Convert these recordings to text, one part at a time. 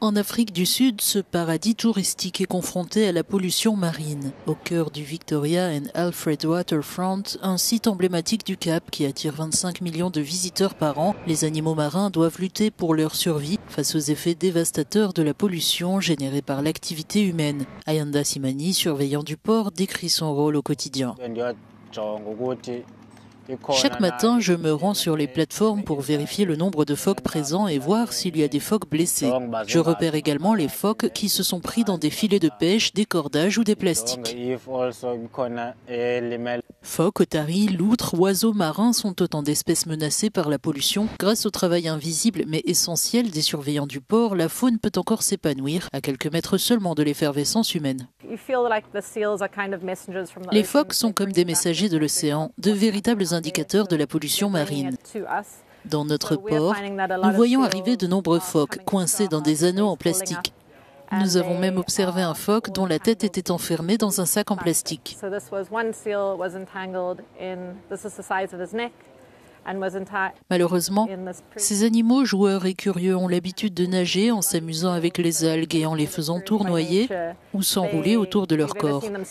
En Afrique du Sud, ce paradis touristique est confronté à la pollution marine. Au cœur du Victoria and Alfred Waterfront, un site emblématique du Cap qui attire 25 millions de visiteurs par an, les animaux marins doivent lutter pour leur survie face aux effets dévastateurs de la pollution générée par l'activité humaine. Ayanda Simani, surveillant du port, décrit son rôle au quotidien. Chaque matin, je me rends sur les plateformes pour vérifier le nombre de phoques présents et voir s'il y a des phoques blessés. Je repère également les phoques qui se sont pris dans des filets de pêche, des cordages ou des plastiques. Phoques, otaries, loutres, oiseaux marins sont autant d'espèces menacées par la pollution. Grâce au travail invisible mais essentiel des surveillants du port, la faune peut encore s'épanouir à quelques mètres seulement de l'effervescence humaine. Les phoques sont comme des messagers de l'océan, de véritables indicateurs de la pollution marine. Dans notre port, nous voyons arriver de nombreux phoques coincés dans des anneaux en plastique. Nous avons même observé un phoque dont la tête était enfermée dans un sac en plastique. Malheureusement, ces animaux joueurs et curieux ont l'habitude de nager en s'amusant avec les algues et en les faisant tournoyer ou s'enrouler autour de leur corps. Ils ne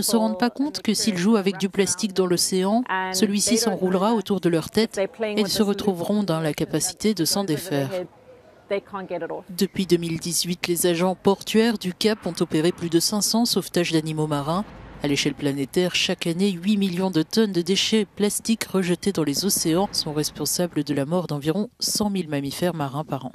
se rendent pas compte que s'ils jouent avec du plastique dans l'océan, celui-ci s'enroulera autour de leur tête et ils se retrouveront dans la capacité de s'en défaire. Depuis 2018, les agents portuaires du Cap ont opéré plus de 500 sauvetages d'animaux marins. À l'échelle planétaire, chaque année, 8 millions de tonnes de déchets plastiques rejetés dans les océans sont responsables de la mort d'environ 100 000 mammifères marins par an.